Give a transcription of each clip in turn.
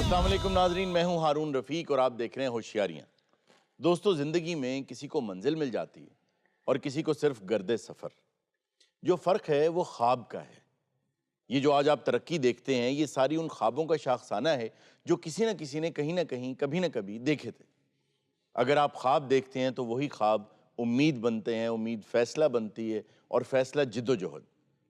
अस्सलाम वालेकुम नाजरीन, मैं हूं हारून रफ़ीक और आप देख रहे हैं होशियारियां। दोस्तों, ज़िंदगी में किसी को मंजिल मिल जाती है और किसी को सिर्फ गर्दे सफ़र। जो फ़र्क है वो ख्वाब का है। ये जो आज आप तरक्की देखते हैं, ये सारी उन ख्वाबों का शाखसाना है जो किसी न किसी ने कहीं ना कहीं कभी ना कभी देखे थे। अगर आप ख्वाब देखते हैं तो वही ख्वाब उम्मीद बनते हैं, उम्मीद फ़ैसला बनती है और फ़ैसला जिद्दोजहद।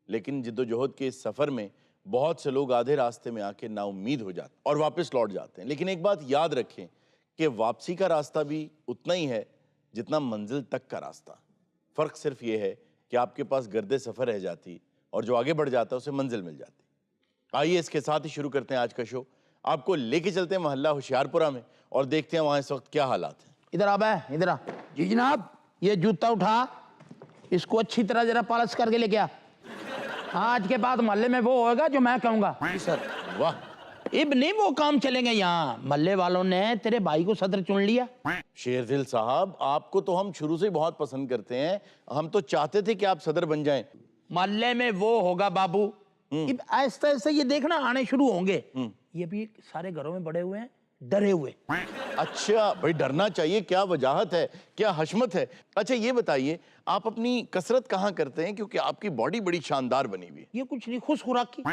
लेकिन जिद्दोजहद के इस सफ़र में बहुत से लोग आधे रास्ते में आके नाउम्मीद हो जाते और वापस लौट जाते हैं। लेकिन एक बात याद रखें कि वापसी का रास्ता भी उतना ही है जितना मंजिल तक का रास्ता। फ़र्क सिर्फ ये है कि आपके पास गर्दे सफ़र रह जाती और जो आगे बढ़ जाता है उसे मंजिल मिल जाती। आइए इसके साथ ही शुरू करते हैं आज का शो। आपको लेके चलते हैं मोहल्ला होशियारपुरा में और देखते हैं वहाँ इस वक्त क्या हालात हैं। इधर आ बे, इधर आ। जी जनाब, ये जूता उठा, इसको अच्छी तरह जरा पॉलिश करके लेके आ। आज के बाद मोहल्ले में वो होगा जो मैं कहूँगा। सर वाह, इब नहीं वो काम चलेंगे यहाँ। मोहल्ले वालों ने तेरे भाई को सदर चुन लिया। शेरदिल साहब, आपको तो हम शुरू से ही बहुत पसंद करते हैं। हम तो चाहते थे कि आप सदर बन जाएं। मोहल्ले में वो होगा बाबू। इब आहिस्ता आहिस्ता ये देखना आने शुरू होंगे। ये भी सारे घरों में बड़े हुए हैं, डरे हुए। अच्छा भाई, डरना चाहिए, क्या वजाहत है, क्या हशमत है। अच्छा ये बताइए, आप अपनी कसरत कहाँ करते हैं, क्योंकि आपकी बॉडी बड़ी शानदार बनी हुई है। ये कुछ नहीं, खुश खुराक की।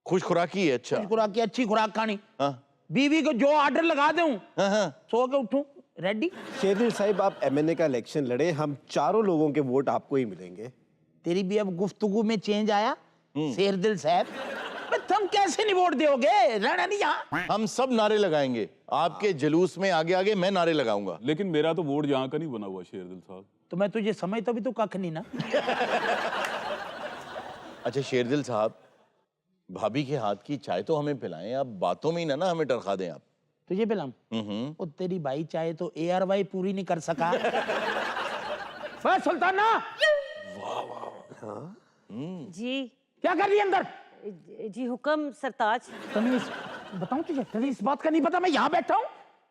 खुश खुराकी है। अच्छा, खुश खुराक की, अच्छी खुराक खानी। हाँ बीवी को जो ऑर्डर लगा दूं, हाँ हाँ। सो के उठूं, रेडी। शेरदिल साहिब, आप एमएनए का इलेक्शन लड़े, हम चारों लोगों के वोट आपको ही मिलेंगे। तेरी भी अब गुफ्तगू में चेंज आया शेरदिल साहब। तुम कैसे नहीं वोट दोगे? रहना नहीं यहाँ। हम सब नारे लगाएंगे आपके जुलूस में, आगे आगे मैं नारे लगाऊंगा। लेकिन मेरा तो वोट यहाँ का नहीं बना हुआ शेरदिल साहब। तो मैं तुझे समझता भी तो कख नहीं ना। अच्छा शेरदिल साहब, भाभी के हाथ की चाय तो हमें पिलाएं, आप बातों में ही ना हमें टरखा दें आप। तुझे पिलाऊं? वो तेरी भाई चाहे तो ARY पूरी नहीं कर सका। वह सुल्ताना, जी क्या कर रही है अंदर? जी हुक्म सरताज। तुम्हें बताऊं तुझे, तुम्हें इस बात का नहीं पता मैं यहाँ बैठा हूँ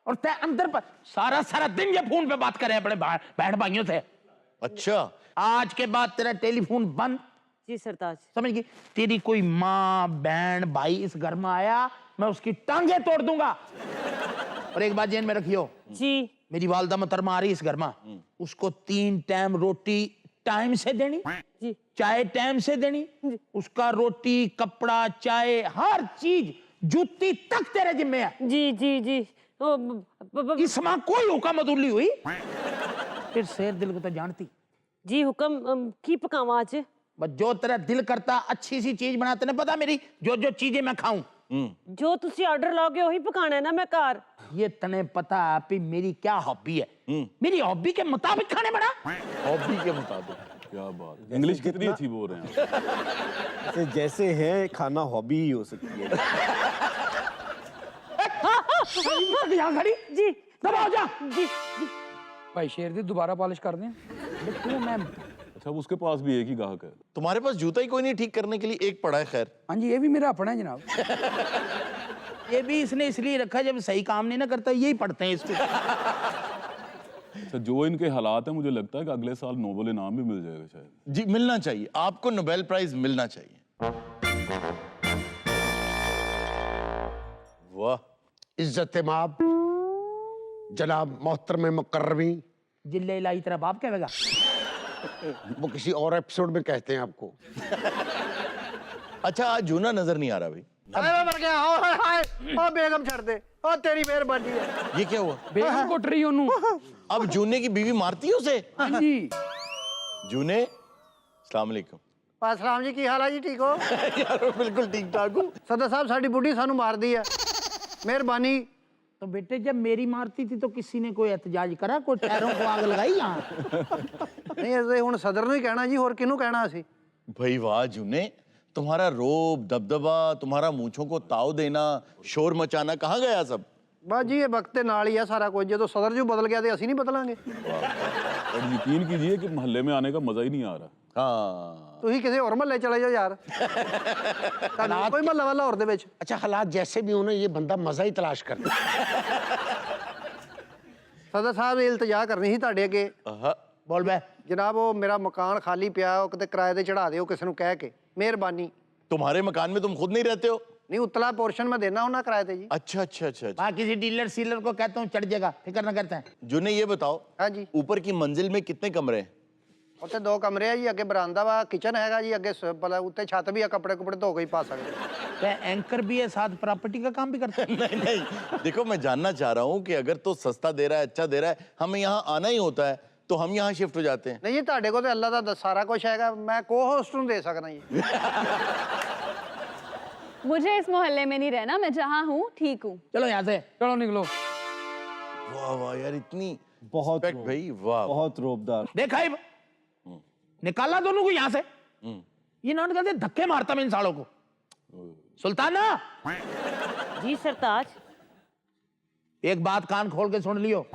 और तय अंदर पर सारा सारा दिन ये फोन पे बात करे अपने बहन भाइयों से। अच्छा, आज के बाद तेरा टेलीफोन बंद। जी सरताज। समझ गई? तेरी कोई माँ बहन भाई इस घर में आया, मैं उसकी टांगे तोड़ दूंगा। और एक बात जेन में रखियो, जी मेरी वालदा मोहतरमा आ रही इस घर में, उसको 3 टाइम रोटी टाइम से देनी, जी चाय टाइम से देनी, उसका रोटी कपड़ा चाय हर चीज जूती तक तेरे जिम्मे है। जी जी जी इस माँ कोई हुक्म अदुल्ली हुई फिर शेर दिल को तो जानती। जी हुक्म की पकावा आज? बस जो तेरा दिल करता अच्छी सी चीज बनाते ना, पता मेरी जो जो चीजें मैं खाऊं, जो तुसी ऑर्डर लाओगे वही पकाना है ना मैं कार। ये तने पता है मेरी क्या हॉबी है। मेरी हॉबी के मुताबिक खाने बना। हॉबी के मुताबिक। क्या बात, इंग्लिश कितनी अच्छी बोल रहे हैं। जैसे है खाना हॉबी ही हो सकती है। यहाँ खड़ी जी दबाओ जा। जी जी भाई शेरदिल दोबारा पॉलिश कर दें? तू मैं अच्छा, उसके पास भी एक ही ग्राहक है। तुम्हारे पास जूता ही कोई नहीं ठीक करने के लिए, एक पड़ा है। खैर हाँ जी, ये भी मेरा अपना है जनाब। ये भी इसने इसलिए रखा जब सही काम नहीं ना करता, यही पढ़ते हैं इसको। अच्छा, जो इनके हालात हैं, मुझे लगता है कि अगले साल नोबेल इनाम भी मिल जाएगा शायद। जी, मिलना चाहिए आपको, नोबेल प्राइज मिलना चाहिए। वाह, इज्जत माब जनाब मोहतरम मुकर्रमी, जिले इलाही तेरा बाप कहेगा। वो किसी और एपिसोड में कहते हैं आपको। अच्छा आज जूना नजर नहीं आ रहा भाई। मर गया। ओ बेगम छड़ दे, ओ तेरी मेहरबानी है। ये क्या हुआ? बेगम कुट रही ओनू। अब जूने की बीवी मारती है उसे? हाँ जी। जूने, अस्सलाम वालेकुम। सलाम जी, की हाल है जी? ठीक हो? यार बिल्कुल ठीक ठाक हूँ। सदर साहब, साडी बुढ़ी सानू मार दी है, मेहरबानी। तो बेटे जब मेरी मारती थी तो किसी ने कोई एहतजाज करा, कोई टायरों को आग लगाई यहाँ? नहीं ऐसे हुण सदर ने कहना जी, होर किनू कहना असी? भाई वाह जूने, तुम्हारा रोब दबदबा, तुम्हारा मूंछों को ताव देना, शोर मचाना कहाँ गया सब? बस जी ये वक्त के नाल ही है सारा कुछ। जो सदर जो बदल गया तो असी नहीं बदलांगे। और यकीन कीजिए कि मोहल्ले में आने का मजा ही नहीं आ रहा। हाँ, तुसी किसी और महल्ले चले जाओ यार। तुहानू कोई महल्ला वाला और दे विच। अच्छा हालात जैसे भी होना, ये बंदा मजा ही तलाश करता है। सदर साहब इल्तजा करनी थी तुहाडे अगे। बोल बे। जनाब वो मेरा मकान खाली पिया, वो किते किराए ते चढ़ा दिओ किसी नू कह के, मेहरबानी। तुम्हारे मकान में तुम खुद नहीं रहते हो? नहीं उतला पोर्शन में देना होना किराए थे जी। अच्छा अच्छा अच्छा अच्छा। वहाँ किसी डीलर सीलर को कहता हूँ चढ़ जाएगा, फिक्र ना करते हैं। जुने ये बताओ, हाँ जी, ऊपर की मंजिल में कितने कमरे हैं? उत्ते 2 कमरे है जी, अगे बरामदा वा, किचन हैगा जी, अगे भला उत्ते छत भी है, कपड़े कुपड़े धो के ही पा सकते। क्या एंकर भी है साथ, प्रॉपर्टी का काम भी करता है? नहीं नहीं, देखो मैं जानना चाह रहा हूँ कि अगर तो सस्ता दे रहा है, अच्छा दे रहा है, हमें यहाँ आना ही होता है, तो हम यहाँ शिफ्ट हो जाते हैं। नहीं जी, ਤੁਹਾਡੇ ਕੋਲ ਤੇ ਅੱਲਾ ਦਾ ਸਾਰਾ ਕੁਝ ਹੈਗਾ, मैं को होस्ट ਨੂੰ दे सकना जी। मुझे इस मोहल्ले में नहीं रहना, मैं जहाँ हूँ ठीक हूँ। चलो यहाँ से। चलो निकलो। वाह वाह यार, इतनी बहुत respect भाई, वाह। बहुत रोबदार। देखा ही निकाला दोनों को यहाँ से। ये ना कहते धक्के मारता मैं इन सालों को। सुल्ताना, जी सरताज। एक बात कान खोल के सुन लियो,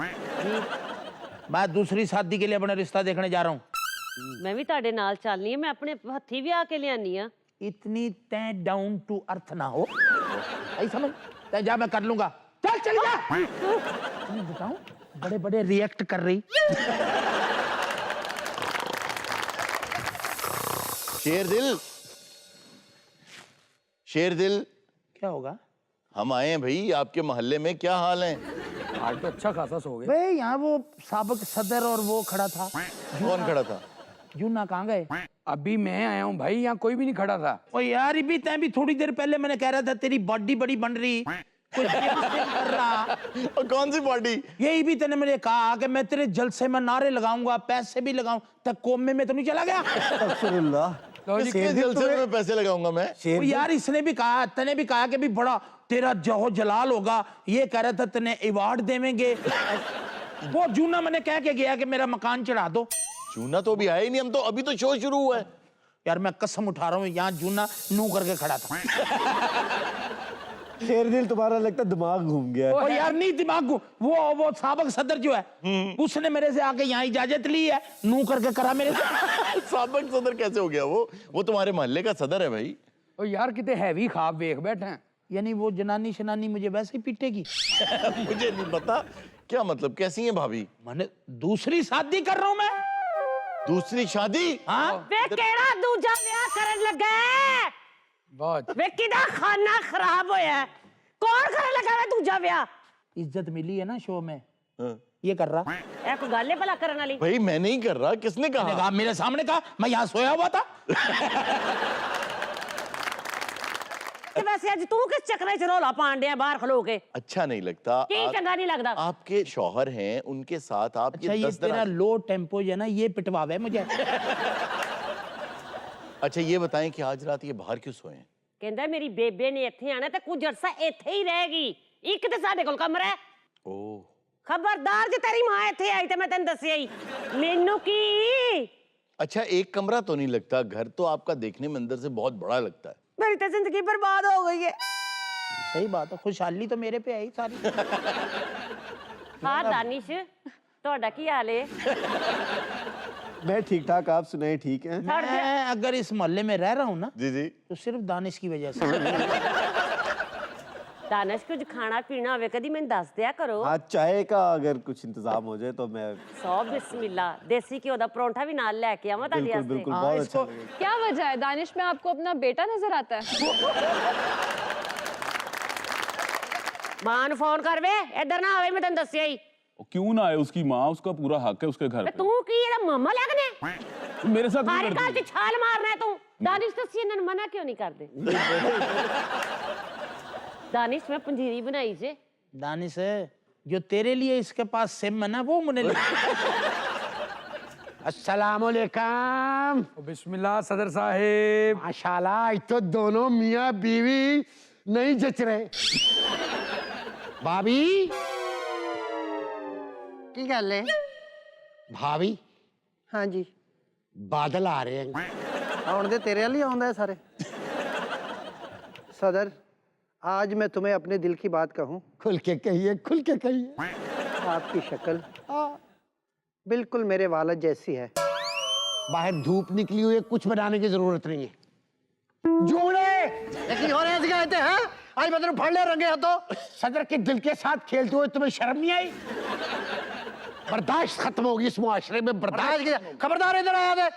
मैं दूसरी शादी के लिए अपना रिश्ता देखने जा रहा हूँ। मैं भी ਤੁਹਾਡੇ ਨਾਲ ਚੱਲਨੀ ਆ, मैं अपने हथी विआह के लिए आनी आ। इतनी तय डाउन टू अर्थ ना हो, आई समझ? तय जा, मैं कर लूंगा। चल चल जा। मैं बताऊं, बड़े बड़े रिएक्ट कर रही। शेरदिल, शेरदिल, क्या होगा? हम आए हैं भाई आपके मोहल्ले में, क्या हाल है? आज तो अच्छा खासा सो गए। भाई यहाँ वो साबिक सदर और वो खड़ा था। कौन खड़ा था? जूना कहाँ गए? अभी मैं आया हूँ भाई, यहाँ कोई भी नहीं खड़ा था। ओ यार, ये भी तय भी थोड़ी देर पहले मैंने कह रहा था तेरी बॉडी बड़ी बन रही, कुछ कर रहा। और कौन सी पार्टी? यही भी तूने मुझे कहा कि मैं तेरे जलसे में नारे लगाऊंगा, पैसे भी लगाऊं, तब कोमे में तो नहीं चला गया? अस्तगफिरुल्लाह। किसके जलसे में पैसे लगाऊंगा मैं? ओ यार, इसने भी कहा, तने भी कहा कि भी बड़ा तेरा जहो जलाल होगा, ये कह रहा था तने अवार्ड देवेंगे। वो जूना मैंने कह के गया कि मेरा मकान चढ़ा दो। जूना तो अभी आया ही नहीं, हम तो अभी तो शो शुरू हुआ है। यार मैं कसम उठा रहा हूँ, यहाँ जूना नू करके खड़ा था। शेरदिल, तुम्हारा लगता है दिमाग घूम गया है। ओ यार नहीं दिमाग को, वो साबिक सदर जो है, उसने मेरे से आके यहाँ इजाजत ली है, नू करके करा मेरे से। साबिक सदर कैसे हो गया वो तुम्हारे मोहल्ले का सदर है भाई। ओ यार कितने हैवी ख्वाब देख बैठे हैं। यानी वो जनानी शनानी मुझे वैसे ही पीटेगी? मुझे नहीं पता क्या मतलब, कैसी है भाभी? मैंने दूसरी शादी कर रहा हूँ मैं। दूसरी शादी? हाँ, वे केड़ा दूजा विआह करन लगा है? बहुत। वे किदा खाना खराब होया है? कौन करन लगा है दूजा विआह? इज्जत मिली है ना शो में, हाँ। ये कर रहा। ए कोई गल है भला करन वाली? भाई मैं नहीं कर रहा, किसने मैंने कहा? कहा, मेरे सामने कहा, मैं यहाँ सोया हुआ था। ते वैसे आज तू किस चक्कर च रौला पान दिया बाहर खलो के? अच्छा नहीं लगता। की चंगा नहीं लगदा? आपके शौहर हैं, उनके साथ आप अच्छा, ये 10 दिन तेरा लो टेम्पो जो है ना, ये पिटवावे मुझे। अच्छा ये बताएं कि आज रात ये बाहर क्यों सोए हैं? कहंदा मेरी बेबे ने इत्थे आना ते कुछ अरसा इत्थे ही रहेगी, एक ते साडे कोल कमरा है। ओह, खबरदार जे तेरी मां इत्थे आई ते मैं तैਨੂੰ दस्सिया ही, मेनू की। अच्छा एक कमरा तो नहीं लगता, घर तो आपका देखने में अंदर से बहुत बड़ा लगता है। मेरी तो जिंदगी बर्बाद हो गई है। सही बात है, खुशहाली तो मेरे पे आई सारी। हाँ दानिश, ਤੁਹਾਡਾ ਕੀ हाल है? मैं ठीक ठाक, आप सुनाए ठीक हैं? मैं अगर इस मोहल्ले में रह रहा हूँ ना, जी जी। तो सिर्फ दानिश की वजह से। दानिश कुछ खाना पीना होवे कदी मैंने दस दिया करो। हाँ, चाय का अगर कुछ इंतजाम हो जाए तो मैं। सौ बिस्मिल्ला, देसी घ्यो दा परोंठा भी नाल लेके आवां ताडी बिल्कुल वास्ते। बिल्कुल, हाँ, बहुत इसको- अच्छा लगेगा। क्या वजह है दानिश में आपको अपना बेटा नजर आता है? मां नु फोन कर वे, इधर ना आवे, मैं तैਨੂੰ दस्सिया ही। क्यों ना आए, उसकी माँ, उसका पूरा हक है उसके घर वे पे। तू की एदा मामा लगने? मेरे साथ हर नहीं काल करती। च छाल मारना है तू। दानिश तो सीने ने मना क्यों नहीं करदे? दानिश मैं पंजीरी बनाई जे। दानिश है जो तेरे लिए इसके पास सिम है ना, वो मुझे अस्सलामुअलैकुम। बिस्मिल्लाह सदर साहेब। माशाल्लाह, आज तो दोनों मियाँ बीवी नहीं जच रहे। भाभी, की गल है? भाभी, हाँ जी, बादल आ रहे हैं। आउण दे, तेरे वाली आउंदा है सारे। सदर, आज मैं तुम्हें अपने दिल की बात कहूँ। खुल के कहिए, खुल के कहिए। आपकी शक्ल बिल्कुल मेरे वालिद जैसी है। बाहर धूप निकली हुई है, कुछ बनाने की जरूरत नहीं है। जूड़े लेकिन हो रहे कहते हैं, आज मैं तेरे फड़ ले रंगे हाथों। सदर के दिल के साथ खेलते हुए तुम्हें शर्म नहीं आई? बर्दाश्त खत्म होगी इस मुआशरे में, बर्दाश्त। खबरदार, इधर आया दे।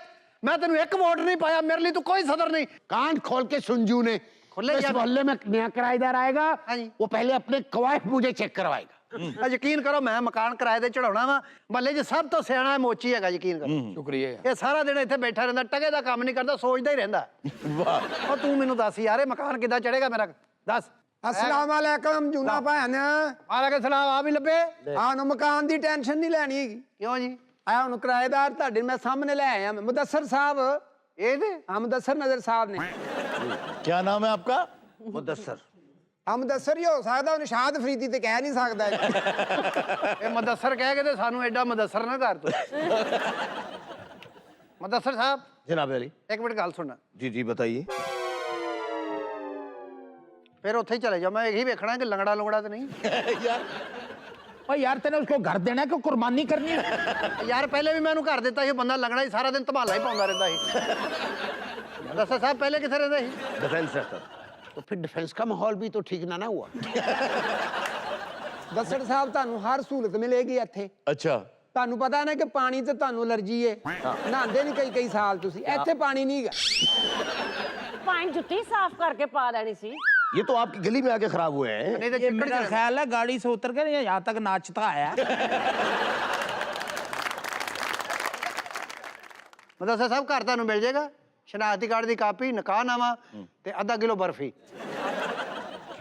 मैं तेन एक वोट नहीं पाया, मेरे लिए तो कोई सदर नहीं। कान खोल के सुन जूने, खुले इस मोहल्ले में नया किराएदार आएगा हाँ जी। वो पहले अपने कवायद मुझे चेक करवाएगा। ਆ ਯਕੀਨ ਕਰੋ ਮੈਂ ਮਕਾਨ ਕਿਰਾਏ ਤੇ ਚੜਾਉਣਾ ਵਾ ਮਹੱਲੇ 'ਚ ਸਭ ਤੋਂ ਸਿਆਣਾ ਮੋਚੀ ਹੈਗਾ ਯਕੀਨ ਕਰੋ शुक्रिया ਇਹ ਸਾਰਾ ਦਿਨ ਇੱਥੇ ਬੈਠਾ ਰਹਿੰਦਾ ਟਗੇ ਦਾ ਕੰਮ ਨਹੀਂ ਕਰਦਾ ਸੋਚਦਾ ਹੀ ਰਹਿੰਦਾ वाह ਉਹ ਤੂੰ ਮੈਨੂੰ ਦੱਸ ਯਾਰ ਇਹ ਮਕਾਨ ਕਿੱਦਾਂ ਚੜੇਗਾ ਮੇਰਾ ਦੱਸ ਅਸਲਾਮ ਵਾਲੇਕਮ ਜੂਨਾ ਭੈਣ ਵਾਲੇਕੁਮ ਸਲਾਮ ਆ ਵੀ ਲੱਭੇ ਆਹ ਨੂੰ ਮਕਾਨ ਦੀ ਟੈਨਸ਼ਨ ਨਹੀਂ ਲੈਣੀ ਹੈਗੀ ਕਿਉਂ ਜੀ ਆਹ ਹੁਣ ਕਿਰਾਏਦਾਰ ਤੁਹਾਡੇ ਮੈਂ ਸਾਹਮਣੇ ਲੈ ਆਇਆ ਮੈਂ ਮੁਦੱਸਰ ਸਾਹਿਬ ਇਹ ਤੇ ਹਾਂ ਮੁਦੱਸਰ ਨਜ਼ਰ ਸਾਹਿਬ ਨੇ क्या नाम है आपका? मुदस्सर ਹਾਂ ਮੁਦੱਸਰ ਹੀ ਹੋ ਸਕਦਾ ਉਹ ਨਿਸ਼ਾਦ ਫਰੀਦੀ ਤੇ ਕਹਿ ਨਹੀਂ ਸਕਦਾ ਇਹ ਮਦੱਸਰ ਕਹਿ ਕੇ ਤੇ ਸਾਨੂੰ ਐਡਾ ਮਦੱਸਰ ਨਾ ਕਰ ਤੂੰ ਮਦੱਸਰ ਸਾਹਿਬ जनाब अली ਇੱਕ ਮਿੰਟ ਗੱਲ ਸੁਣ जी जी बताइए। ਫਿਰ ਉੱਥੇ ਹੀ ਚਲੇ ਜਾ ਮੈਂ ਇਹੀ ਵੇਖਣਾ ਕਿ ਲੰਗੜਾ ਲੰਗੜਾ ਤੇ ਨਹੀਂ ओ यार तेने उसको घर देना है कि कुर्बानी करनी है? ਯਾਰ ਪਹਿਲੇ ਵੀ ਮੈਂ ਉਹਨੂੰ ਘਰ ਦਿੱਤਾ ਸੀ ਉਹ ਬੰਦਾ ਲੰਗੜਾ ਹੀ ਸਾਰਾ ਦਿਨ ਧਮਾਲਾ ਹੀ ਪਾਉਂਦਾ ਰਹਿੰਦਾ ਸੀ ਮਦੱਸਰ ਸਾਹਿਬ ਪਹਿਲੇ ਕਿੱਥੇ ਰਹਿੰਦੇ ਸੀ डिफेंस रहता। तो फिर डिफेंस का माहौल भी तो ठीक ना हुआ। ਦੱਸਰ ਸਾਹਿਬ ਤੁਹਾਨੂੰ ਹਰ ਸਹੂਲਤ ਮਿਲੇਗੀ ਇੱਥੇ अच्छा ਤੁਹਾਨੂੰ ਪਤਾ ਨਾ ਕਿ ਪਾਣੀ ਤੇ ਤੁਹਾਨੂੰ ਅਲਰਜੀ ਹੈ ਨਹਾਉਂਦੇ ਨਹੀਂ ਕਈ ਸਾਲ ਤੁਸੀਂ ਇੱਥੇ ਪਾਣੀ ਨਹੀਂ ਹੈਗਾ ਪਾਣੀ ਜੁੱਤੀ ਸਾਫ਼ ਕਰਕੇ ਪਾ ਲੈਣੀ ਸੀ ये तो आपकी गली में आके खराब हुए हैं। ਨਹੀਂ ਤੇ ये चिक्कड़ मेरा च- ख्याल है गाड़ी से उतर कर यहाँ तक नाचता आया। ਮਦੱਸਰ ਸਾਹਿਬ ਘਰ ਤੁਹਾਨੂੰ ਮਿਲ ਜਾਏਗਾ ਸ਼ਨਾਖਤੀ ਕਾਰਡ ਦੀ ਕਾਪੀ ਨਿਕਾਹਨਾਮਾ ਤੇ ਅੱਧਾ ਕਿਲੋ ਬਰਫੀ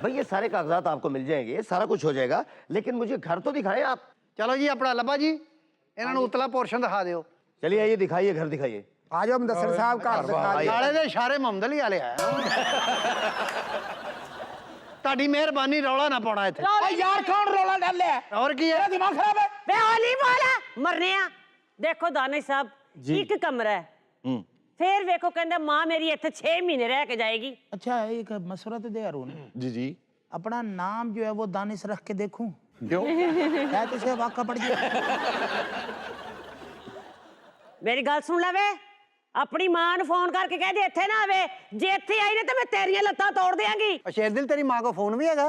भाई ये सारे कागजात आपको मिल जाएंगे, सारा कुछ हो जाएगा, लेकिन मुझे घर तो दिखाएं आप। ਚਲੋ ਜੀ ਆਪਣਾ ਲੱਭਾ ਜੀ ਇਹਨਾਂ ਨੂੰ ਉਤਲਾ ਪੋਰਸ਼ਨ ਦਿਖਾ ਦਿਓ चलिए आइए दिखाइए घर दिखाइए। ਆ ਜਾਓ ਮੁਦੱਸਰ ਸਾਹਿਬ ਘਰ ਦਿਖਾ ਦਿਓ। ਨਾਲੇ ਦੇ ਇਸ਼ਾਰੇ ਮੁਹੰਮਦ ਅਲੀ ਵਾਲੇ ਆ ਤੁਹਾਡੀ ਮਿਹਰਬਾਨੀ ਰੌਲਾ ਨਾ ਪਾਉਣਾ ਇੱਥੇ ओ यार कौन रोला डाल लिया है? ਹੋਰ ਕੀ ਹੈ तेरा दिमाग खराब है? ਵੇ ਹੌਲੀ ਬੋਲ ਮਰਨੇ ਆ ਦੇਖੋ ਦਾਨਿਸ਼ ਸਾਹਿਬ ਇੱਕ ਕਮਰਾ ਹੈ ਫੇਰ ਵੇਖੋ ਕਹਿੰਦਾ ਮਾਂ ਮੇਰੀ ਇੱਥੇ 6 ਮਹੀਨੇ ਰਹਿ ਕੇ ਜਾਏਗੀ अच्छा एक मशवरा तो दे अरुण जी जी अपना नाम जो है वो दानिश रख के देखूं क्यों? क्या तुझे वाका पड़ गया? ਮੇਰੀ ਗੱਲ ਸੁਣ ਲੈ ਵੇ ਆਪਣੀ ਮਾਂ ਨੂੰ ਫੋਨ ਕਰਕੇ ਕਹਿ ਦੇ ਇੱਥੇ ਨਾ ਆਵੇ ਜੇ ਇੱਥੇ ਆਈ ਨਾ ਤੇ ਮੈਂ ਤੇਰੀਆਂ ਲੱਤਾਂ ਤੋੜ ਦਿਆਂਗੀ ਸ਼ੇਰਦਿਲ ਤੇਰੀ ਮਾਂ ਕੋ ਫੋਨ ਵੀ ਹੈਗਾ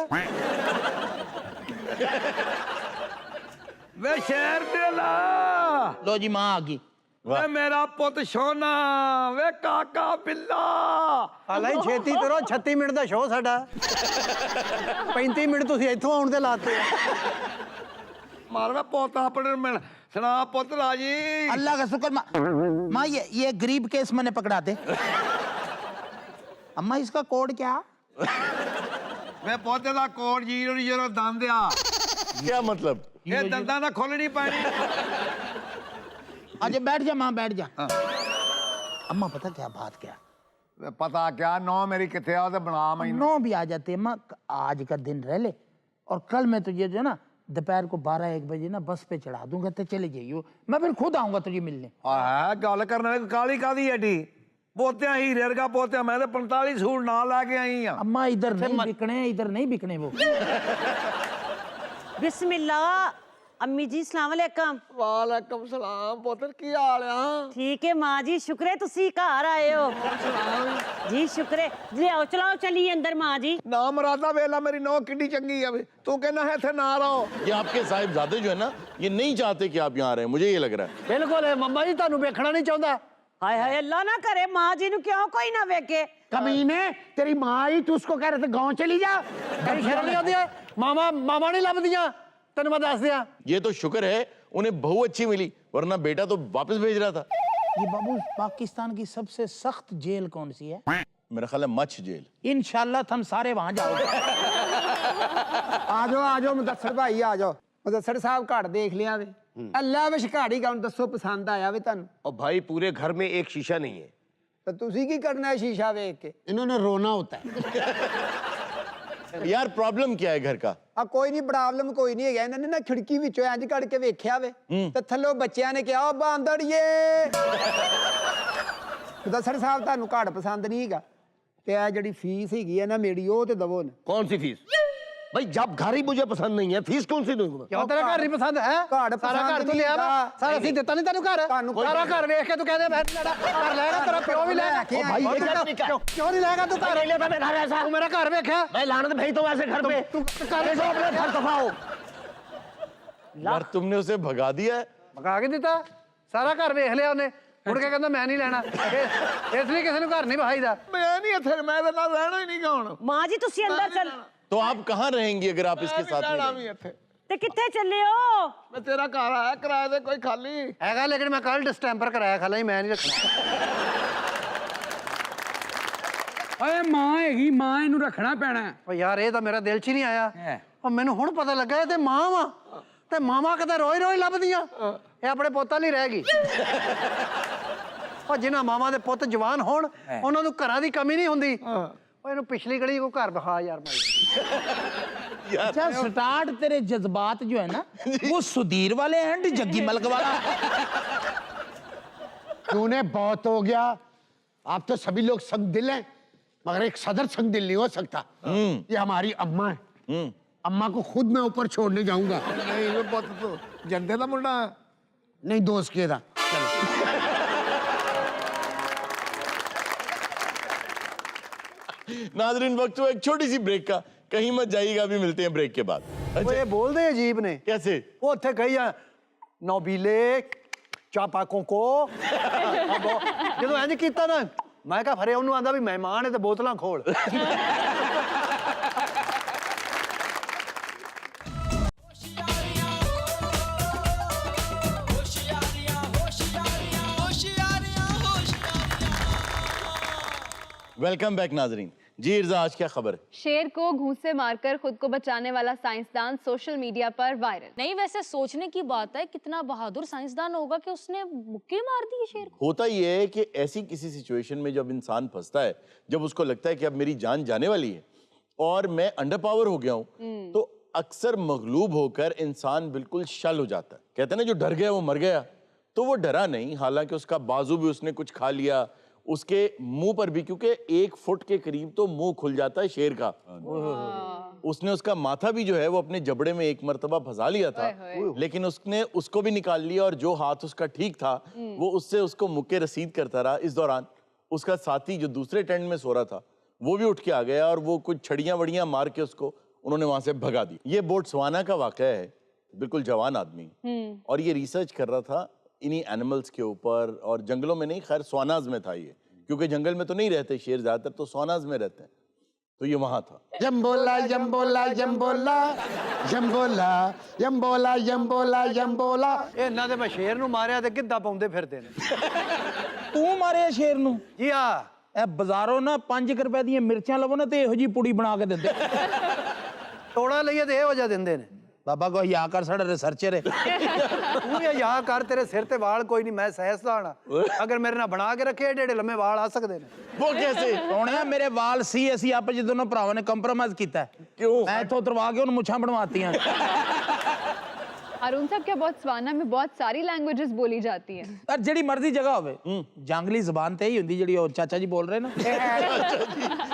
वे शहर दे ला लो जी माँ आ गई। वे मेरा पुत सोना वे काका बिल्ला ਹਾਲਾਂ ਹੀ ਛੇਤੀ ਕਰੋ 36 ਮਿੰਟ ਦਾ ਸ਼ੋਅ ਸਾਡਾ 35 ਮਿੰਟ ਤੁਸੀਂ ਇੱਥੋਂ ਆਉਣ ਤੇ ਲਾਤੇ मार वे पोता अपने मिल सुना पुत राजी अल्लाह का शुक्र माँ ये गरीब केस मैंने पकड़ा दे। अम्मा इसका कोड क्या? वे पोते दा कोड 0 दंद आ क्या मतलब? ये दंदा ना खोलनी पैनी आज बैठ जा माँ बैठ जा। अम्मा पता क्या बात क्या? वे पता क्या नो मेरी किथे आ ते बना मैं 9 भी आ जाते अम्मा आज का दिन रह ले और कल मैं तुझे जो है ना दोपहर को 12-1 बजे ना बस पे चढ़ा दूंगा तो चले जाइयो मैं फिर खुद आऊंगा तुझे मिलने। है गल करने काली कादी एडी पोतिया ही रेरगा पोतिया मैं तो 45 सूट ना लाके आई हां अम्मा इधर नहीं बिकने वो। बिस्मिल्लाह अम्मी जी सलाम अलैकुम वालेकुम सलाम पुत्र की हाल है ठीक है माँ जी शुक्र है तुसी घर आए हो जी शुक्र है ले आओ चलाओ चलिए अंदर माँ जी ना मरादा वेला मेरी नौ किड्डी चंगी है तू कहना है थे ना रहो ये आपके साहिबजादे जो है ना ये नहीं चाहते कि आप यहाँ रहें, मुझे ये लग रहा है। ਬਿਲਕੁਲ ਮੰਮਾ ਜੀ ਤੁਹਾਨੂੰ ਵੇਖਣਾ ਨਹੀਂ ਚਾਹੁੰਦਾ हाय हाय अल्लाह ना करे माँ जी नु क्यों कोई ना वेखे कमीने तेरी माँ आई तू उसको कह रहे थे गाँव चली जा। ਤੇਰੀ ਸ਼ਰਮ ਨਹੀਂ ਆਉਂਦੀ ਮਾਮਾ ਨਹੀਂ ਲੱਭਦੀਆਂ ਤੈਨੂੰ ਮੈਂ ਦੱਸ ਦਿਆਂ ये तो शुक्र है उन्हें बहू अच्छी मिली, वरना बेटा तो वापस भेज रहा था। ये बाबू पाकिस्तान की सबसे सख्त जेल कौन सी है? मेरा ख्याल है मच जेल। इंशाल्लाह हम सारे वहां जाओगे। ਆ ਜਾਓ ਮੁਦੱਸਰ ਭਾਈ ਆ ਜਾਓ ਮੁਦੱਸਰ ਸਾਹਿਬ ਘਰ ਦੇਖ ਲਿਆ ਵੇ ਅੱਲਾ ਵਿਸ਼ਕਾੜੀ ਗੱਲ ਦੱਸੋ ਪਸੰਦ ਆਇਆ ਵੇ ਤੁਹਾਨੂੰ और भाई पूरे घर में एक शीशा नहीं है। ਤਾਂ ਤੁਸੀਂ ਕੀ ਕਰਨਾ ਹੈ ਸ਼ੀਸ਼ਾ ਵੇਖ ਕੇ इन्होंने रोना होता है। यार प्रॉब्लम क्या है घर का? ਆ ਕੋਈ ਨਹੀਂ ਪ੍ਰੋਬਲਮ ਕੋਈ ਨਹੀਂ ਹੈਗਾ ਇਹਨਾਂ ਨੇ ਨਾ ਖਿੜਕੀ ਵਿੱਚੋਂ ਇੰਜ ਕੱਢ ਕੇ ਵੇਖਿਆ ਵੇ ਤੇ ਥੱਲੋਂ ਬੱਚਿਆਂ ਨੇ ਕਿਹਾ ਉਹ ਬਾਂਦੜੀਏ ਮੁਦੱਸਰ ਸਾਹਿਬ ਤੁਹਾਨੂੰ ਘਰ ਪਸੰਦ ਨਹੀਂ ਹੈਗਾ ਤੇ ਆ ਜਿਹੜੀ ਫੀਸ ਹੈਗੀ ਹੈ ਨਾ ਮੇਰੀ ਉਹ ਤੇ ਦਵੋ ਨਾ कौन सी फीस? भाई जब घर ही मुझे पसंद नहीं है, फीस कौन सी दूंगा? ਕਿਉਂ ਤੇਰਾ ਘਰ ਨਹੀਂ ਪਸੰਦ ਹੈ ਘਰ ਸਾਰਾ ਪਸੰਦ ਘਰ ਤੂੰ ਲਿਆ ਵਾ ਨਹੀਂ ਸਾਰਾ ਅਸੀਂ ਦਿੱਤਾ ਨਹੀਂ ਤੈਨੂੰ ਘਰ ਤੁਹਾਨੂੰ ਸਾਰਾ ਘਰ ਵੇਖ ਕੇ ਤੂੰ ਕਹਿੰਦੇ ਮੈਂ ਲੈਣਾ ਘਰ ਲੈਣਾ ਤੇਰਾ ਪਿਓ ਵੀ ਲੈ ਕੇ ਆਇਆ। भाई ये क्या तरीका है? ਕਿਉਂ ਨਹੀਂ ਲੈਗਾ ਤੂੰ ਘਰ ले मैं घर ऐसा ਤੂੰ ਮੇਰਾ ਘਰ ਵੇਖਿਆ मैं लानत भेज तो ऐसे घर पे तू कर कैसे अपने घर दफा हो। यार तुमने उसे भगा दिया है। ਮਗਾ ਕੇ ਦਿੱਤਾ ਸਾਰਾ ਘਰ ਵੇਖ ਲਿਆ ਉਹਨੇ ਮੁੜ ਕੇ ਕਹਿੰਦਾ ਮੈਂ ਨਹੀਂ ਲੈਣਾ ਇਸ ਲਈ ਕਿਸੇ ਨੂੰ ਘਰ ਨਹੀਂ ਬਹਾਈਦਾ। ਮੈਂ ਨਹੀਂ ਇੱਥੇ, ਮੈਂ ਤਾਂ ਨਾਲ ਰਹਿਣਾ ਹੀ ਨਹੀਂ ਹੁਣ। ਮਾਂ ਜੀ ਤੁਸੀਂ ਅੰਦਰ ਚੱਲ। तो आप कहाँ रहेंगे अगर आप इसके साथ नहीं ਰਹਿਣਾ रहेंगे? ਵੀ ਇੱਥੇ। ਤੇ ਕਿੱਥੇ ਚੱਲੇ ਹੋ? ਮੈਂ ਤੇਰਾ ਘਰ ਆਇਆ ਕਿਰਾਏ ਤੇ ਕੋਈ ਖਾਲੀ ਹੈਗਾ ਲੇਕਿਨ ਮੈਂ ਕੱਲ ਡਿਸਟੈਂਪਰ ਕਰਾਇਆ ਖਾਲਾ ਹੀ, ਮੈਂ ਨਹੀਂ ਰੱਖਣਾ। ਓਏ ਮਾਂ ਹੈਗੀ, ਮਾਂ ਇਹਨੂੰ ਰੱਖਣਾ ਪੈਣਾ। ਓ ਯਾਰ ਇਹ ਤਾਂ ਮੇਰਾ ਦਿਲ 'ਚ ਹੀ ਨਹੀਂ ਆਇਆ। ਉਹ ਮੈਨੂੰ ਹੁਣ ਪਤਾ ਲੱਗਾ ਇਹ ਤੇ ਮਾਂ ਵਾ, ਤੇ ਮਾਵਾਂ ਕਿਤੇ ਰੋਜ਼ ਰੋਜ਼ ਲੱਭਦੀਆਂ। ਇਹ ਆਪਣੇ ਪੁੱਤਾਂ ਲਈ ਰਹਿ ਗਈ। ਉਹ ਜਿਨ੍ਹਾਂ ਮਾਵਾਂ ਦੇ ਪੁੱਤ ਜਵਾਨ ਹੋਣ ਉਹਨਾਂ ਨੂੰ ਘਰਾਂ ਦੀ ਕਮੀ ਨਹੀਂ ਹੁੰਦੀ। ਉਹ ਇਹਨੂੰ ਪਿਛਲੀ ਗਲੀ ਕੋ ਘਰ ਬਖਾ ਯਾਰ ਭਾਈ। अच्छा स्टार्ट तेरे जज्बात जो है ना वो सुधीर वाले एंड जग्गी मलक वाला। तूने बहुत हो गया। आप तो सभी लोग संग दिल हैं, मगर एक सदर संग दिल नहीं हो सकता। ये हमारी अम्मा है। अम्मा को खुद मैं ऊपर छोड़ने जाऊंगा। ਨਹੀਂ ਵੇ ਪੁੱਤ ਤੂੰ ਜੰਦੇ ਦਾ ਮੁੰਡਾ। नहीं दोस्त के था। नाजरीन वक्त हुआ एक छोटी सी ब्रेक का, कहीं मत जाइएगा, अभी मिलते हैं ब्रेक के बाद। ਉਹ ਇਹ ਬੋਲਦੇ ਅਜੀਬ ਨੇ। कैसे? ਉਹ ਉੱਥੇ ਕਹੀ ਆ ਨੋਬੀਲੇ ਚਾਪਾਕੋਂ ਕੋ ਜਦੋਂ ਇੰਜ ਕੀਤਾ ਨਾ ਮੈਂ ਕਿਹਾ ਫਰੇ ਉਹਨੂੰ ਆਂਦਾ ਵੀ ਮਹਿਮਾਨ ਹੈ ਤੇ ਬੋਤਲਾਂ ਖੋਲ। वेलकम बैक नाजरीन। जी इर्जा, आज क्या खबर है? शेर को घूंस से मारकर खुद को बचाने वाला साइंसदान सोशल मीडिया पर वायरल। नहीं, वैसे सोचने की बात है, कितना बहादुर साइंसदान होगा कि उसने मुक्के मार दी शेर को। होता ये है कि ऐसी किसी सिचुएशन में जब इंसान फंसता है, जब उसको लगता है कि अब मेरी जान जाने वाली है और मैं अंडर पावर हो गया हूं, तो अक्सर मगलूब होकर इंसान बिल्कुल शल हो जाता है। कहते हैं ना, जो डर गया वो मर गया। तो वो डरा नहीं, हालांकि उसका बाजू भी उसने कुछ खा लिया, उसके मुंह पर भी, क्योंकि 1 फुट के करीब तो मुंह खुल जाता है शेर का। उसने उसका माथा भी जो है वो अपने जबड़े में एक मर्तबा फंसा लिया था, लेकिन उसने उसको भी निकाल लिया और जो हाथ उसका ठीक था वो उससे उसको मुक्के रसीद करता रहा। इस दौरान उसका साथी जो दूसरे टेंट में सो रहा था वो भी उठ के आ गया और वो कुछ छड़ियां वड़ियां मार के उसको उन्होंने वहां से भगा दी। ये बोट्सवाना का वाकया है, बिल्कुल जवान आदमी, और ये रिसर्च कर रहा था इन्हीं एनिमल्स के ऊपर, और जंगलों में नहीं, खैर स्वानाज में था ये, क्योंकि जंगल में तो नहीं रहते शेर, ज्यादातर तो स्वानाज में रहते हैं। तो ये वहां था। जम्बोला जम्बोला जम्बोला जम्बोला जम्बोला जम्बोला जम्बोला। ਇਹਨਾਂ ਦੇ ਮੈਂ ਸ਼ੇਰ ਨੂੰ ਮਾਰਿਆ ਤੇ ਕਿੱਦਾਂ ਪਾਉਂਦੇ ਫਿਰਦੇ ਨੇ। तू मारे शेर नू? ਜੀ ਆ ਇਹ ਬਾਜ਼ਾਰੋਂ ਨਾ 5 ਰੁਪਏ ਦੀਆਂ ਮਿਰਚਾਂ ਲਵੋ ਨਾ ਤੇ ਇਹੋ ਜੀ ਪੁੜੀ ਬਣਾ ਕੇ ਦਿੰਦੇ। ਤੋੜਾ ਲਈਏ ਤੇ ਇਹੋ ਜਿਹਾ ਦਿੰਦੇ ਨੇ। ਬਾਬਾ ਕੋ ਹਿਆ ਕਰ, ਸਾਡਾ ਰਿਸਰਚਰ ਹੈ। ਤੂੰ ਇਹ ਯਾ ਕਰ, ਤੇਰੇ ਸਿਰ ਤੇ ਵਾਲ ਕੋਈ ਨਹੀਂ, ਮੈਂ ਸਾਇੰਸਦਾਨ ਆ। ਅਗਰ ਮੇਰੇ ਨਾਲ ਬਣਾ ਕੇ ਰੱਖੇ ਏਡੇ ਏਡੇ ਲੰਮੇ ਵਾਲ ਆ ਸਕਦੇ ਨੇ। वो कैसे? ਸੋਹਣਿਆ ਮੇਰੇ ਵਾਲ ਸੀ, ਅਸੀਂ ਆਪਸ ਵਿੱਚ ਦੋਨੋਂ ਭਰਾਵਾਂ ਨੇ ਕੰਪਰੋਮਾਈਜ਼ ਕੀਤਾ। क्यों? ਮੈਂ ਇੱਥੋਂ ਉਤਰਵਾ ਕੇ ਉਹਨੂੰ ਮੁੱਛਾਂ ਬਣਵਾਤੀਆਂ। अरुण साहब, क्या बोत्सवाना में बहुत सारी लैंग्वेजेस बोली जाती हैं? ਪਰ ਜਿਹੜੀ ਮਰਜ਼ੀ ਜਗ੍ਹਾ ਹੋਵੇ, ਜੰਗਲੀ ਜ਼ਬਾਨ ਤੇ ਹੀ ਹੁੰਦੀ ਜਿਹੜੀ ਉਹ ਚਾਚਾ ਜੀ ਬੋਲ ਰਹੇ ਨਾ।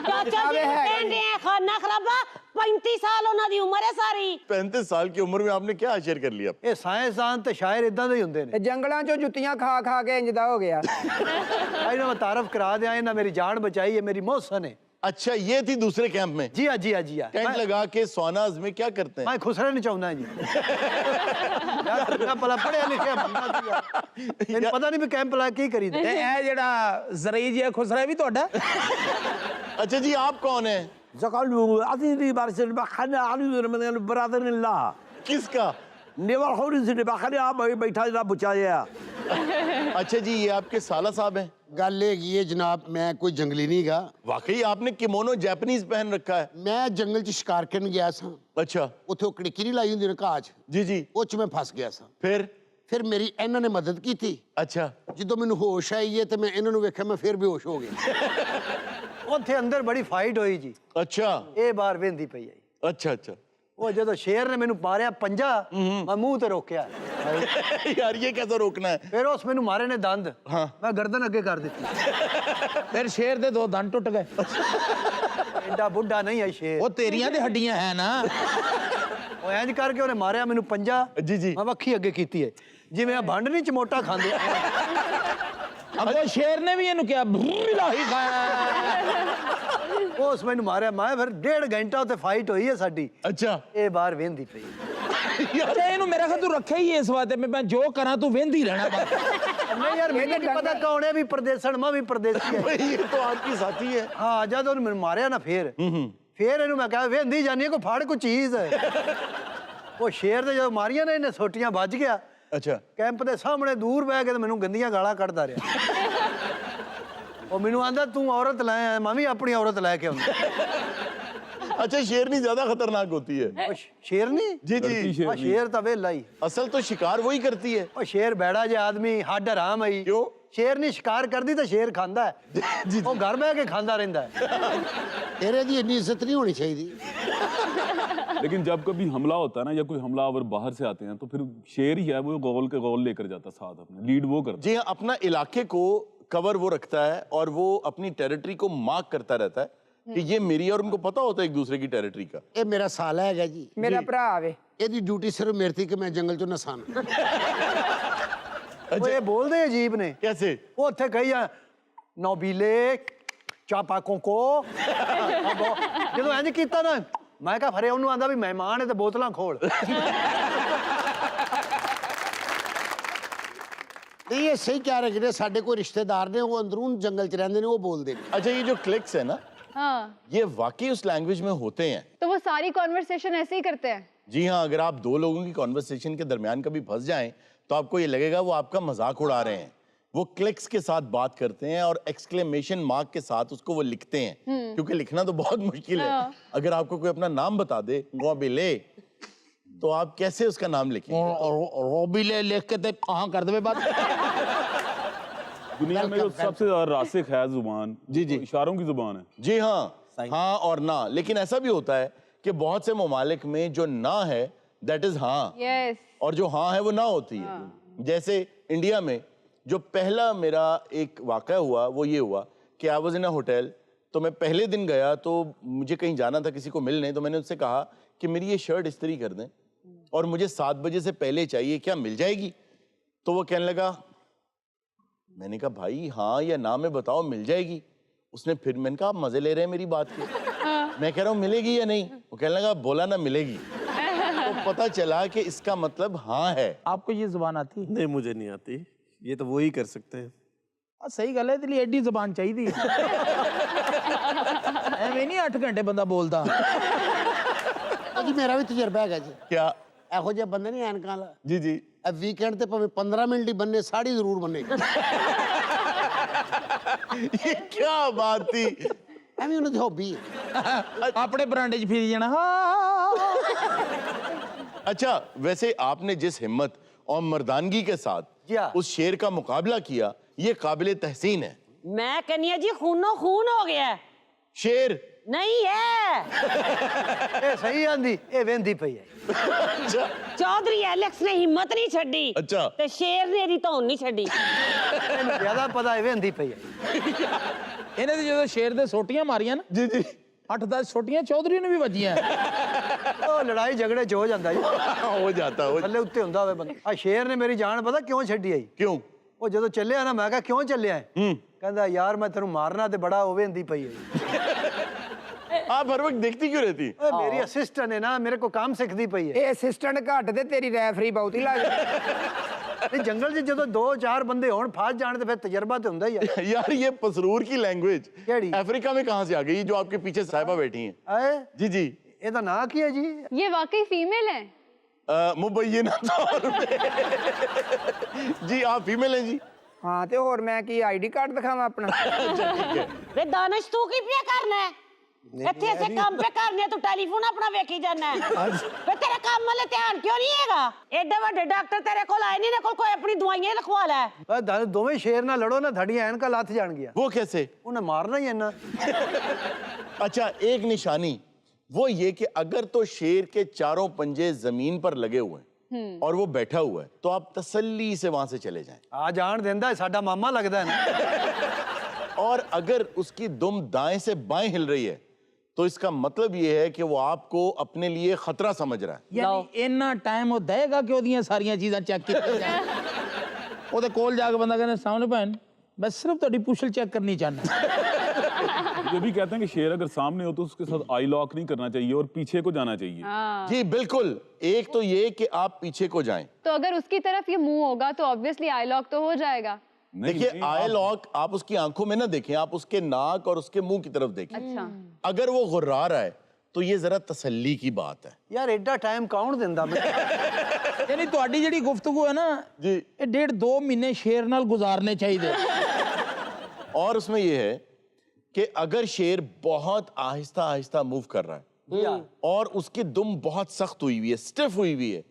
ਚਾਚਾ ਜੀ ਕਹਿੰਦੇ ਆ ਖਾਨਾ ਖਰਾਬਾ, 35 ਸਾਲ ਉਹਨਾਂ ਦੀ ਉਮਰ ਹੈ ਸਾਰੀ। 35 साल की उम्र में आपने क्या हासिल कर लिया? ਇਹ ਸਾਇੰਸਦਾਨ ਤੇ ਸ਼ਾਇਰ ਇਦਾਂ ਦੇ ਹੀ ਹੁੰਦੇ ਨੇ। ਜੰਗਲਾਂ ਚੋਂ ਜੁੱਤੀਆਂ ਖਾ ਖਾ ਕੇ ਇੰਜ ਦਾ ਹੋ ਗਿਆ। ਇਹਨਾਂ ਮੈਂ ਤਾਰਫ ਕਰਾ ਦਿਆਂ, ਇਹਨਾਂ ਮੇਰੀ ਜਾਨ ਬਚਾਈ ਹੈ, ਮੇਰੀ मोहसन है। अच्छा, ये थी दूसरे कैंप में? जी हाँ जी हाँ जी हाँ। टेंट लगा के स्वानाज में क्या करते हैं? मैं खुसरे नहीं चाहूंगा जी। यार भला पढ़िया लिखिया बंदा सी यार। मैंने पता नहीं भी कैंप ला की करी ਤੇ ਇਹ ਜਿਹੜਾ ਜ਼ਰਈ ਜਿਹਾ ਖੁਸਰਾ ਵੀ ਤੁਹਾਡਾ? अच्छा जी, आप कौन है? किसका? अच्छा जी, ये आपके साला साहब हैं? गल ये जनाब, मैं कोई जंगली नहीं गा। वाकई आपने किमोनो जैपनीज पहन रखा है। मैं जंगल च शिकार करन गया सा। अच्छा। ਉੱਥੇ ਉਹ ਕੜਿੱਕੀ ਨਹੀਂ ਲਾਈ ਹੁੰਦੀ ਨਾ ਘਾਹ 'ਚ, जी जी। ਉਹ 'ਚ ਮੈਂ ਫਸ ਗਿਆ ਸਾਂ। फिर ਮੇਰੀ ਇਹਨਾਂ ਨੇ ਮਦਦ ਕੀਤੀ। अच्छा। ਜਦੋਂ ਮੈਨੂੰ ਹੋਸ਼ ਆਈ ਹੈ ਤੇ ਮੈਂ ਇਹਨਾਂ ਨੂੰ ਵੇਖਿਆ, ਮੈਂ ਫਿਰ ਬੇਹੋਸ਼ ਹੋ ਗਿਆ। ਉੱਥੇ ਅੰਦਰ ਬੜੀ ਫਾਈਟ ਹੋਈ ਜੀ। अच्छा ਇਹ ਬਾਰ ਵੇਂਦੀ ਪਈ ਆਈ। अच्छा अच्छा। ਉਹ ਜਦੋਂ ਸ਼ੇਰ ਨੇ ਮੈਨੂੰ ਮਾਰਿਆ ਪੰਜਾ, ਮੈਂ ਮੂੰਹ ਤੇ ਰੋਕਿਆ। यार ये कैसे रोकना है? ਫਿਰ ਉਸ ਮੈਨੂੰ ਮਾਰੇ ਨੇ ਦੰਦ, ਮੈਂ ਗਰਦਨ ਅੱਗੇ ਕਰ ਦਿੱਤੀ। ਫਿਰ ਸ਼ੇਰ ਦੇ 2 ਦੰਦ ਟੁੱਟ ਗਏ। ਐਡਾ ਬੁੱਢਾ ਨਹੀਂ ਹੈ ਸ਼ੇਰ। ਉਹ ਤੇਰੀਆਂ ਤੇ ਹੱਡੀਆਂ ਹੈ ਨਾ। ਉਹ ਇੰਜ ਕਰਕੇ ਉਹਨੇ ਮਾਰਿਆ ਮੈਨੂੰ ਪੰਜਾ। जी जी। ਮੈਂ ਵੱਖੀ ਅੱਗੇ ਕੀਤੀ ਹੈ, ਜਿਵੇਂ ਆ ਭੰਡ ਨਹੀਂ ਚਮੋਟਾ ਖਾਂਦੇ। ਅੱਗੋਂ ਸ਼ੇਰ ਨੇ ਵੀ ਇਹਨੂੰ ਕਿਹਾ ਬਿਲਾਹੀ ਖਾਇਆ। ਉਸ ਮੈਨੂੰ ਮਾਰਿਆ। ਮੈਂ ਫਿਰ 1.5 ਘੰਟਾ ਉੱਤੇ ਫਾਈਟ ਹੋਈ ਹੈ ਸਾਡੀ। अच्छा। ਇਹ ਬਾਹਰ ਵੇਂਦੀ ਪਈ। ਅੱਛਾ, ਇਹਨੂੰ ਮੇਰਾ ਖਿਆਲ ਤੂੰ ਰੱਖਿਆ ਹੀ ਇਸ ਵਾਸਤੇ, ਮੈਂ ਜੋ ਕਰਾਂ ਤੂੰ ਵਹਿੰਦੀ ਰਹਿਣਾ ਬਸ। नहीं यार मैंने नहीं पता कौन है भी परदेसन मैं भी परदेसी है ये तो आपकी साथी है। हाँ जब उन्हें मैंने मारिया ना फिर इन्हें मैं कहा वेंदी जानी है, कोई फाड़ कोई चीज है। वो शेर ने जब मारिया ना इन्हें सोटियां बज गया। अच्छा। कैंप के सामने दूर बह के मैनू गंदियां गालां कढ़दा रहा। वो मैनू आंदा तू औरत लै आया, मैं भी अपनी औरत लैके आऊंगा। अच्छा, शेरनी ज्यादा खतरनाक होती है। शेरनी? जी जी। शेर तो वेला ही, असल तो शिकार वही करती है। और शेर बैड़ा जे आदमी हड हराम है। क्यों? शेर नहीं शिकार करती तो शेर खांदा है। वो घर बह के खांदा रहता है। तेरे दी इतनी इज्जत नहीं होनी चाहिए। लेकिन जब कभी हमला होता है ना, या कोई हमलावर बाहर से आते हैं, तो फिर शेर ही है वो गोल के गोल लेकर जाता साथ, अपने लीड वो करता। जी हाँ, अपना इलाके को कवर वो रखता है और वो अपनी टेरिटरी को मार्क करता रहता है कि ये मेरी, और उनको पता होता है एक दूसरे की टेरिटरी का। ये मेरा साला है जी, मेरा भरा आवे। ਇਹਦੀ ड्यूटी सिर्फ मेरी थी कि मैं जंगल चो नसाना। वो ये बोल दे अजीब ने। कैसे? वो उत्थे कही आ नौबीले चापाकों को जो इंज कीता ना, मैं कहा फरे उन्होंने आंदा भी मेहमान है तो बोतलां खोल। नहीं ये सही कह रहे कि साडे कोई रिश्तेदार ने वो अंदरून जंगल च रहंदे ने, वो बोलदे ने। अच्छा, ये जो क्लिक्स है ना, हाँ, ये वाकई उस लैंग्वेज में होते हैं। तो वो सारी कॉन्वर्सेशन ऐसे ही करते हैं। जी हाँ, अगर आप दो लोगों की कॉन्वर्सेशन के दरमियान कभी फंस जाएं तो आपको ये लगेगा वो आपका मजाक उड़ा रहे हैं। वो क्लिक्स के साथ बात करते हैं और एक्सक्लेमेशन मार्क के साथ उसको वो लिखते हैं, क्योंकि लिखना तो बहुत मुश्किल है। अगर आपको कोई अपना नाम बता दे गोबिले, तो आप कैसे उसका नाम लिखेंगे? रोबिले लिख के ते कहाँ कर दे बात। दुनिया में जो सबसे ज्यादा रासिक है जुबान, जी जी, इशारों की जुबान है। जी हाँ, हाँ और ना। लेकिन ऐसा भी होता है कि बहुत से ममालिक में जो ना है दैट इज हाँ, यस, और जो हाँ है वो ना होती है। जैसे इंडिया में जो पहला मेरा एक वाकया हुआ वो ये हुआ कि I was in a hotel. तो मैं पहले दिन गया तो मुझे कहीं जाना था किसी को मिलने, तो मैंने उससे कहा कि मेरी ये शर्ट इस्त्री कर दें और मुझे 7 बजे से पहले चाहिए, क्या मिल जाएगी? तो वो कहने लगा, मैंने कहा भाई हाँ या ना में बताओ, मिल जाएगी। उसने फिर, मैंने कहा आप मजे ले रहे हैं मेरी बात के। मैं कह रहा हूँ मिलेगी या नहीं? वो कहने लगा बोला ना मिलेगी। तो पता चला कि इसका मतलब हाँ है। आपको ये जुबान आती? नहीं, मुझे नहीं आती, ये तो वही कर सकते हैं। सही गल है, इसलिए एडी जुबान चाहिए। एवें नहीं 8 घंटे बंदा बोलता। जी मेरा भी तजर्बा है जी। क्या? ਇਹੋ ਜਿਹੇ ਬੰਦੇ ਨਹੀਂ ਐਨਕਾਂ ਵਾਲਾ। जी जी। वीकेंड ਤੇ ਭਾਵੇਂ 15 ਮਿੰਟ ਹੀ ਬੰਨੇ, ਸਾੜੀ ਜ਼ਰੂਰ ਬੰਨੇ। ये क्या बात थी? ਐਵੇਂ ਉਹਨਾਂ ਦੀ ਹੌਬੀ ਹੈ। अपने बरांडे च फिर जाना। अच्छा, वैसे आपने जिस हिम्मत और मर्दानगी के साथ उस शेर का मुकाबला किया, ये काबिले तहसीन है। मैं कहनी जी खूनो खून हो गया। शेर नहीं है। ये सही आंदी, ये वेंदी पई है। चौधरी एलेक्स ने हिम्मत नहीं छड़ी। अच्छा। ते शेर ने दी धौन नहीं छड़ी। ज्यादा पता है वेंदी पई है। इन्हें तो जो शेर दे सोटियां मारियां ना, जी जी, 8-10 सोटियां चौधरी ने भी वजियां। ਉਹ ਲੜਾਈ ਝਗੜੇ ਚ ਹੋ ਜਾਂਦਾ ਜੀ। हो जाता हो। ਥੱਲੇ ਉੱਤੇ ਹੁੰਦਾ ਹੋਵੇ ਬੰਦਾ। ਆ ਸ਼ੇਰ ਨੇ ਮੇਰੀ ਜਾਨ ਪਤਾ ਕਿਉਂ ਛੱਡੀ ਆਈ? क्यों? ਉਹ ਜਦੋਂ ਚੱਲਿਆ ਨਾ, ਮੈਂ ਕਿਹਾ ਕਿਉਂ ਚੱਲਿਆ ਹੈ? ਕਹਿੰਦਾ ਯਾਰ ਮੈਂ ਤੈਨੂੰ ਮਾਰਨਾ ਤੇ ਬੜਾ ਹੋਵੇ ਹੁੰਦੀ ਪਈ ਹੈ। आप हर वक्त देखती क्यों रहती? ਓਏ ਮੇਰੀ ਅਸਿਸਟੈਂਟ ਹੈ ਨਾ, ਮੇਰੇ ਕੋ ਕੰਮ ਸਿੱਖਦੀ ਪਈ ਹੈ। ਇਹ ਅਸਿਸਟੈਂਟ ਘੱਟ ਤੇ ਤੇਰੀ ਰੈਫਰੀ ਬਹੁਤੀ ਲੱਗ। ਨਹੀਂ ਜੰਗਲ 'ਚ ਜਦੋਂ 2-4 ਬੰਦੇ ਹੋਣ ਫਸ ਜਾਣ ਤੇ ਫਿਰ ਤਜਰਬਾ ਤੇ ਹੁੰਦਾ ਹੀ ਹੈ। यार ये पसरूर की लैंग्वेज केड़ी? अफ्रीका में कहाँ से आ गई जो आपके पीछे साहिबा बैठी हैं? आए जी जी। ਇਹਦਾ ਨਾਂ ਕੀ ਹੈ ਜੀ? ये वाकई फीमेल है। मुबैना तौर पे। जी आप फीमेल हैं जी? ਹਾਂ ਤੇ ਹੋਰ ਮੈਂ ਕੀ ਆਈਡੀ ਕਾਰਡ ਦਿਖਾਵਾਂ ਆਪਣਾ? वे दानिश तू की पिया करना है? ਇੱਥੇ ऐसे काम पे करने तू टेलीफोन अपना वेखी जाना है। वे तेरा काम वाले ध्यान क्यों नहीं हैगा? एडे बड़े डॉक्टर तेरे कोल आए नहीं, ना कोई अपनी दवाइयां लिखवा ले। ਓਏ ਦੋਵੇਂ ਸ਼ੇਰ ਨਾਲ ਲੜੋ ਨਾ, ਤੁਹਾਡੀਆਂ ਐਨਕਾਂ ਲੱਥ ਜਾਣਗੀਆਂ। वो कैसे? ਉਹਨੇ ਮਾਰਨਾ ਹੀ ਇੰਨਾ। अच्छा, एक निशानी वो ये कि अगर तो शेर के चारों पंजे जमीन पर लगे हुए हैं और वो बैठा हुआ है, तो आप तसल्ली से वहां से चले जाएं। ਆ ਜਾਣ ਦਿੰਦਾ ਸਾਡਾ ਮਾਮਾ ਲੱਗਦਾ ਹੈ ਨਾ। और अगर उसकी दुम दाएं से बाएं हिल रही है तो इसका मतलब ये है कि वो आपको अपने लिए खतरा समझ रहा है। यानी इन्ना टाइम वो देगा कि ओदियां सारियां चीज़ां चेक कीतियां जाण। ओदे कोल जाके बंदा कहना सामने भैन, मैं सिर्फ तुहाडी पुछल चेक करनी चाहना। ये भी कहते हैं कि शेर अगर सामने हो तो उसके साथ आई लॉक नहीं करना चाहिए और पीछे को जाना चाहिए। जी बिल्कुल, एक तो ये कि आप पीछे को जाएं। तो अगर उसकी तरफ ये मुंह होगा तो ऑब्वियसली आई लॉक तो हो जाएगा। देखिए आई लॉक आप उसकी आंखों में ना देखें, आप उसके नाक और उसके मुंह की तरफ देखें। अच्छा। अगर वो गुर्रा रहा है तो ये जरा तसल्ली की बात है। यार एडा टाइम कौन दिंदा मैं यानी ਤੁਹਾਡੀ ਜਿਹੜੀ ਗੁਫ਼ਤਗੂ है ना जी, ਇਹ 1.5-2 महीने शेर नाल गुजारने चाहिए। और उसमें ये है कि अगर शेर बहुत आहिस्ता आहिस्ता मूव कर रहा है और उसकी दुम बहुत सख्त हुई हुई है, स्टिफ हुई हुई है,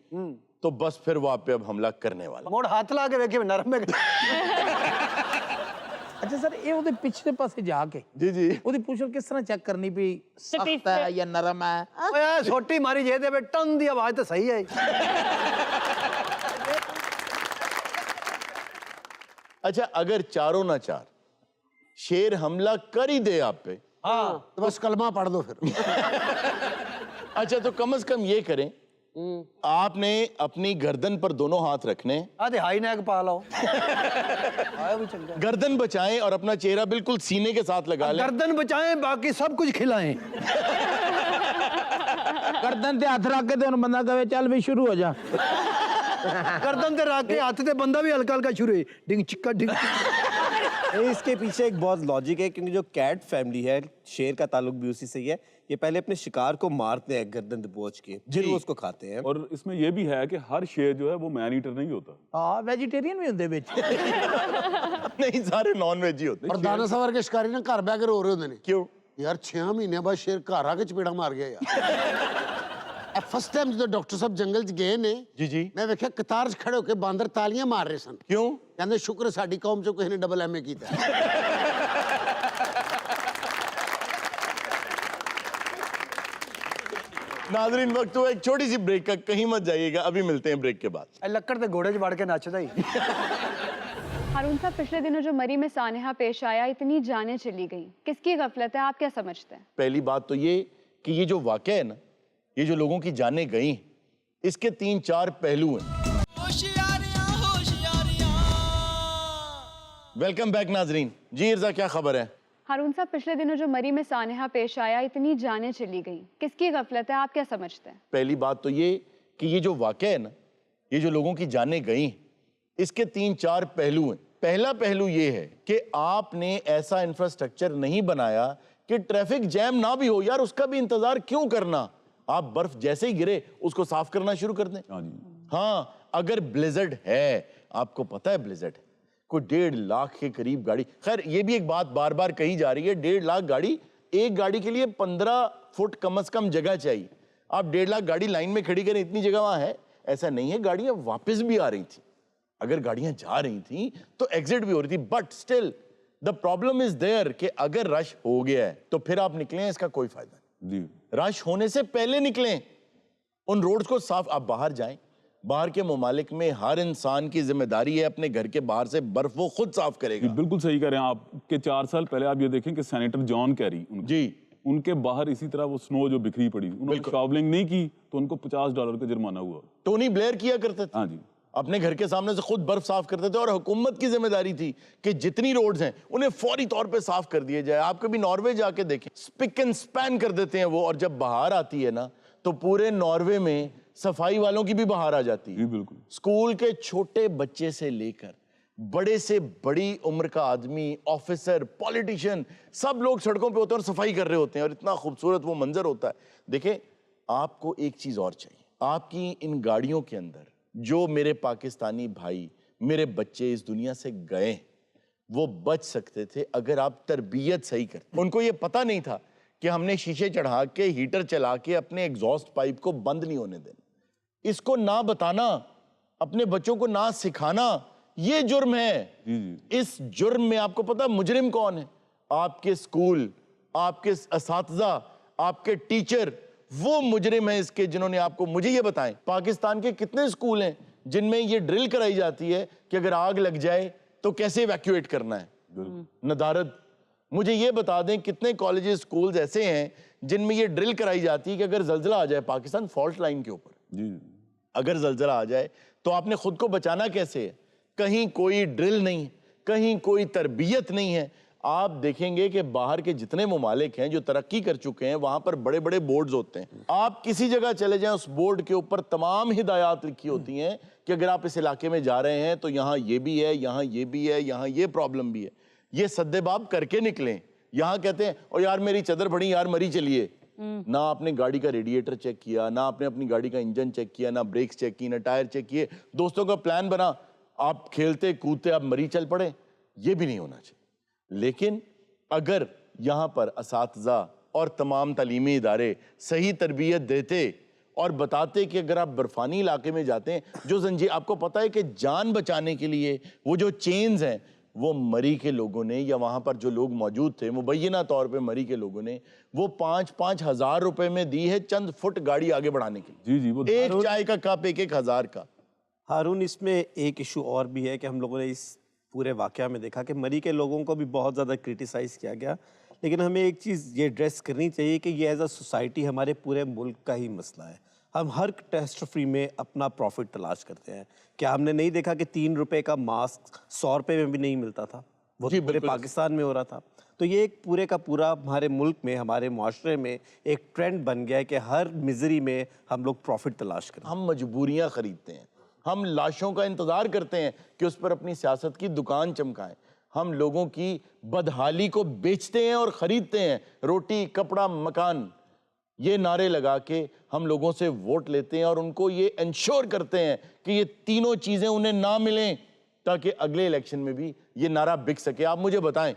तो बस फिर वो आप पे अब हमला करने वाला। मोड़ हाथ ला के वेखे नरम है। अच्छा सर ये ਉਹਦੇ ਪਿਛਲੇ ਪਾਸੇ ਜਾ ਕੇ जी जी ਉਹਦੀ ਪੁਸ਼ਲ ਕਿਸ ਤਰ੍ਹਾਂ ਚੈੱਕ ਕਰਨੀ ਵੀ ਸਖਤ ਹੈ ਜਾਂ ਨਰਮ ਹੈ? ਓਏ ਛੋਟੀ ਮਾਰੀ ਜੇ ਦੇ ਟਨ ਦੀ ਆਵਾਜ਼ ਤਾਂ ਸਹੀ ਹੈ। अच्छा अगर चारों ना चार शेर हमला कर ही दे आप पे, हाँ तो बस कलमा पढ़ दो फिर। अच्छा तो कम से कम ये करें, आपने अपनी गर्दन पर दोनों हाथ रखने, आधे हाई नेक पा लो। आया भी चंगा। गर्दन बचाएं और अपना चेहरा बिल्कुल सीने के साथ लगा लें। गर्दन बचाएं बाकी सब कुछ खिलाएं। गर्दन ते हाथ रख के ते उन बंदा कहे चल भी शुरू हो जा। गर्दन ते रख के हाथ ते बंदा भी हल्का हल्का शुरू है, डिंग चिक्का डिंग चिक्का। इसके पीछे एक बहुत लॉजिक है, क्योंकि जो कैट फैमिली है, शेर का ताल्लुक भी उसी से ही है। ये पहले अपने शिकार को मारते हैं गर्दन दबोच के, फिर वो उसको खाते हैं। और इसमें ये भी है कि हर शेर जो है वो मैन ईटर नहीं होता। हाँ वेजिटेरियन भी होंगे बिच। नहीं सारे नॉन वेज ही होते। और दाना सवार के शिकारी ना घर बह के रो रहे होंगे ने। क्यों यार 6 महीने बाद शेर घर आके चपेड़ा मार गया यार। फर्स्ट टाइम जो डॉक्टर साहब जंगल च गए ने जी जी मैं वेख्या कतार च खड़े होके बांदर तालियां मार रहे सन। क्यों? कहंदे शुक्र है साडी कौम चो किसी ने डबल MA कीता। नाजरीन वक्त हुआ एक छोटी सी ब्रेक का, कहीं मत जाइएगा, अभी मिलते हैं ब्रेक के बाद। लक्कड़ ते घोड़े च बढ़ के नचदा ही। हारून साहब पिछले दिनों जो मरी में सानेहा पेश आया, इतनी जानें चली गई, किसकी गफलत है, आप क्या समझते हैं? पहली बात तो ये कि ये जो वाकया है ना, ये जो लोगों की जानें गई, इसके 3-4 पहलू हैं। वेलकम बैक नाजरीन। जी इर्जा क्या खबर है? हारून साहब पिछले दिनों जो मरी में सानेहा पेश आया, इतनी जानें चली गई, किसकी गफलत है, आप क्या समझते हैं? पहली बात तो ये कि ये जो वाकया है ना, ये जो लोगों की जानें गई, इसके 3-4 पहलू हैं। पहला पहलू ये है कि आपने ऐसा इंफ्रास्ट्रक्चर नहीं बनाया कि ट्रैफिक जैम ना भी हो। यार उसका भी इंतजार क्यों करना? आप बर्फ जैसे ही गिरे उसको साफ करना शुरू कर दें। हाँ अगर ब्लिजर्ड है, आपको पता है ब्लिजर्ड है, कोई 1.5 लाख के करीब गाड़ी, खैर ये भी एक बात बार बार कही जा रही है, 1.5 लाख गाड़ी, एक गाड़ी के लिए 15 फुट कम से कम जगह चाहिए। आप 1.5 लाख गाड़ी लाइन में खड़ी करें, इतनी जगह वहां है? ऐसा नहीं है, गाड़ियां वापस भी आ रही थी। अगर गाड़ियां जा रही थी तो एग्जिट भी हो रही थी, but still the problem is there कि अगर रश हो गया है तो फिर आप निकलें, इसका कोई फायदा नहीं। रश होने से पहले निकलें, उन रोड्स को साफ। आप बाहर जाएं, बाहर के ममालिक में हर इंसान की जिम्मेदारी है अपने घर के बाहर से बर्फ वो खुद साफ करेगा। बिल्कुल सही कह रहे हैं आप कि 4 साल पहले आप ये देखें कि सेनेटर जॉन कैरी जी उनके बाहर इसी तरह वो स्नो जो बिखरी पड़ी, उन्होंने शॉवलिंग नहीं की तो उनको $50 का जुर्माना हुआ। टोनी ब्लेयर किया करते थे। हाँ जी, अपने घर के सामने से खुद बर्फ साफ करते थे और हुकूमत की जिम्मेदारी थी कि जितनी रोड्स हैं उन्हें फौरी तौर पे साफ कर दिया जाए। आप कभी नॉर्वे जाके देखें, स्पिक एंड स्पैन कर देते हैं वो, और जब बाहर आती है ना तो पूरे नॉर्वे में सफाई वालों की भी बाहर आ जाती है। बिल्कुल। स्कूल के छोटे बच्चे से लेकर बड़े से बड़ी उम्र का आदमी, ऑफिसर, पॉलिटिशियन, सब लोग सड़कों पे होते हैं और सफाई कर रहे होते हैं, और इतना खूबसूरत वो मंजर होता है। देखें, आपको एक चीज और चाहिए, आपकी इन गाड़ियों के अंदर जो मेरे पाकिस्तानी भाई, मेरे बच्चे इस दुनिया से गए, वो बच सकते थे अगर आप तरबियत सही करते। उनको ये पता नहीं था कि हमने शीशे चढ़ा के, हीटर चला के अपने एग्जॉस्ट पाइप को बंद नहीं होने देना। इसको ना बताना, अपने बच्चों को ना सिखाना, ये जुर्म है। इस जुर्म में आपको पता मुजरिम कौन है? आपके स्कूल, आपके असातिज़ा, आपके टीचर, वो मुजरिम है इसके जिन्होंने आपको, मुझे ये बताएं, पाकिस्तान के कितने स्कूल हैं जिनमें ये ड्रिल कराई जाती है कि अगर आग लग जाए तो कैसे इवैक्यूएट करना है? नदारद। मुझे ये बता दें कितने कॉलेजेस, स्कूल्स ऐसे हैं जिनमें ये ड्रिल कराई जाती है कि अगर जल्जला आ जाए, पाकिस्तान फॉल्ट लाइन के ऊपर, अगर जल्जला आ जाए तो आपने खुद को बचाना कैसे है? कहीं कोई ड्रिल नहीं, कहीं कोई तरबियत नहीं है। आप देखेंगे कि बाहर के जितने ममालिक हैं जो तरक्की कर चुके हैं, वहां पर बड़े बड़े बोर्ड्स होते हैं। आप किसी जगह चले जाएं, उस बोर्ड के ऊपर तमाम हिदायत लिखी होती हैं कि अगर आप इस इलाके में जा रहे हैं तो यहाँ ये भी है, यहाँ ये भी है, यहाँ ये प्रॉब्लम भी है। ये सद्देबाब करके निकलें। यहाँ कहते हैं और यार मेरी चदर बड़ी, यार मरी चलिए। ना आपने गाड़ी का रेडिएटर चेक किया, ना आपने अपनी गाड़ी का इंजन चेक किया, ना ब्रेक्स चेक की, ना टायर चेक किए। दोस्तों का प्लान बना, आप खेलते कूदते आप मरी चल पड़े। ये भी नहीं होना चाहिए। लेकिन अगर यहाँ पर असातिज़ा और तमाम तालीमी इदारे सही तरबियत देते और बताते कि अगर आप बर्फानी इलाके में जाते हैं, जो जंजीर आपको पता है कि जान बचाने के लिए वो जो चेन्स हैं, वो मरी के लोगों ने या वहाँ पर जो लोग मौजूद थे मुबैना तौर पे मरी के लोगों ने वो 5-5 हज़ार रुपए में दी है चंद फुट गाड़ी आगे बढ़ाने के लिए। जी जी, वो एक चाय का कप 1-1 हज़ार का। हारून, इसमें एक इशू और भी है कि हम लोगों ने इस पूरे वाक़या में देखा कि मरी के लोगों को भी बहुत ज़्यादा क्रिटिसाइज़ किया गया, लेकिन हमें एक चीज़ ये एड्रेस करनी चाहिए कि ये एज अ सोसाइटी हमारे पूरे मुल्क का ही मसला है। हम हर कैटास्ट्रोफी में अपना प्रॉफिट तलाश करते हैं। क्या हमने नहीं देखा कि 3 रुपए का मास्क 100 रुपए में भी नहीं मिलता था? वो तो पूरे पाकिस्तान में हो रहा था। तो ये एक पूरे का पूरा हमारे मुल्क में, हमारे मुआशरे में एक ट्रेंड बन गया है कि हर मिजरी में हम लोग प्रॉफिट तलाश करते हैं। हम मजबूरियाँ ख़रीदते हैं, हम लाशों का इंतज़ार करते हैं कि उस पर अपनी सियासत की दुकान चमकाएं। हम लोगों की बदहाली को बेचते हैं और ख़रीदते हैं। रोटी, कपड़ा, मकान, ये नारे लगा के हम लोगों से वोट लेते हैं और उनको ये इंश्योर करते हैं कि ये तीनों चीज़ें उन्हें ना मिलें ताकि अगले इलेक्शन में भी ये नारा बिक सके। आप मुझे बताएं,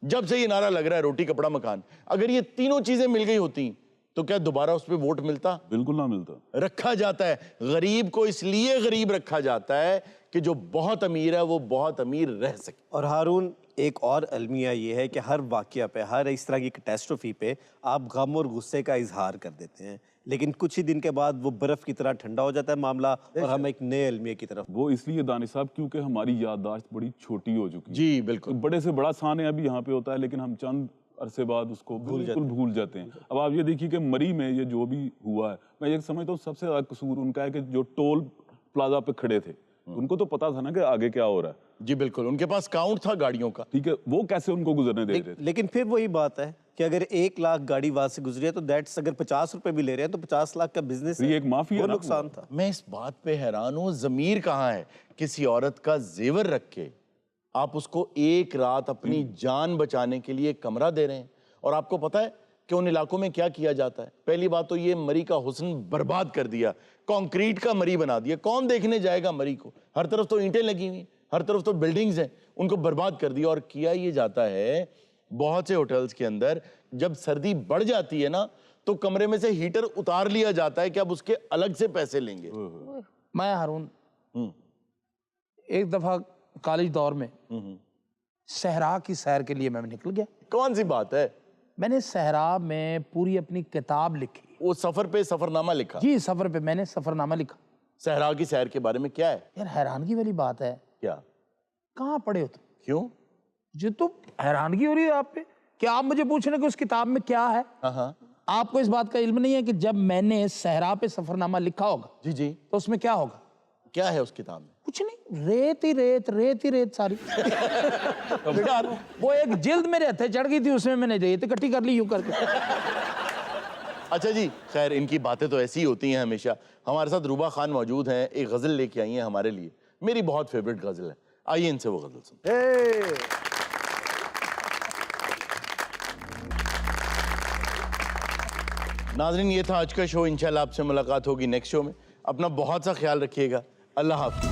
जब से ये नारा लग रहा है रोटी, कपड़ा, मकान, अगर ये तीनों चीज़ें मिल गई होती तो क्या दोबारा उस पर वोट मिलता? बिल्कुल ना मिलता। रखा जाता है गरीब को, इसलिए गरीब रखा जाता है कि जो बहुत अमीर है वो बहुत अमीर रह सके। और हारून, एक और अलमिया ये है कि हर वाक़या पे, हर इस तरह की कैटास्ट्रोफी पे आप गम और गुस्से का इजहार कर देते हैं, लेकिन कुछ ही दिन के बाद वो बर्फ़ की तरह ठंडा हो जाता है मामला और हम एक नए अलमिया की तरफ। वो इसलिए दानिश साहब क्योंकि हमारी याददाश्त बड़ी छोटी हो चुकी है। जी बिल्कुल। बड़े से बड़ा साने अभी यहाँ पे होता है, लेकिन हम चंद अरसे बाद उसको बिल्कुल भूल जाते हैं। अब आप ये देखिए कि मरी में ये जो भी हुआ है, मैं ये समझता हूँ सबसे ज़्यादा कसूर उनका है कि जो टोल प्लाजा पे खड़े थे, उनको तो पता था ना कि आगे क्या हो रहा है। जी बिल्कुल, उनके पास काउंट था गाड़ियों का, ठीक है, वो कैसे उनको गुजरने दे रहे थे? लेकिन फिर वही बात है कि अगर 1 लाख गाड़ी वहां से गुजरी है तो दैट्स, अगर 50 रुपए भी ले रहे हैं तो 50 लाख का बिजनेस है, ये एक माफिया ना नुकसान था। मैं इस बात पे हैरान हूँ, ज़मीर कहाँ है? किसी औरत का जेवर रख के आप उसको एक रात अपनी जान बचाने के लिए कमरा दे रहे हैं। और आपको पता है कि उन इलाकों में क्या किया जाता है? पहली बात तो ये मरी का हुस्न बर्बाद कर दिया, कंक्रीट का मरी बना दिया। कौन देखने जाएगा मरी को? हर तरफ तो ईंटें लगी हुई, हर तरफ तो बिल्डिंग्स हैं, उनको बर्बाद कर दिया। और किया ये जाता है बहुत से होटल्स के अंदर, जब सर्दी बढ़ जाती है ना तो कमरे में से हीटर उतार लिया जाता है कि अब उसके अलग से पैसे लेंगे। मैं हारून एक दफा कॉलेज दौर में सहरा की सैर के लिए मैं निकल गया। कौन सी बात है? मैंने सहरा में पूरी अपनी किताब लिखी। वो सफर पे सफरनामा लिखा? जी, सफर पे मैंने सफरनामा लिखा। सहरा की सैर के बारे में क्या है? यार हैरानगी वाली बात है। क्या? कहाँ पढ़े हो तुम? क्यों? जी, तो हैरानगी हो रही है आप पे कि आप मुझे पूछ रहे कि उस किताब में क्या है। हाँ। आपको इस बात का इल्म नहीं है कि जब मैंने सहरा पे सफरनामा लिखा होगा जी जी, तो उसमें क्या होगा? क्या है उस किताब में? कुछ नहीं, रेत ही रेत, रेत ही रेत सारी। वो एक जिल्द मेरे हथे चढ़ गई थी, उसमें मैंने रेत इकट्ठी कर ली यूं करके। अच्छा जी, खैर इनकी बातें तो ऐसी ही होती हैं हमेशा। हमारे साथ रूबा खान मौजूद हैं, एक गजल लेके आई हैं हमारे लिए, मेरी बहुत फेवरेट गजल है। आइए इनसे वो गजल सुन। नाज़रीन, ये था आज का शो। इंशाल्लाह आपसे मुलाकात होगी नेक्स्ट शो में। अपना बहुत सा ख्याल रखिएगा। अल्लाह हाफ़िज़।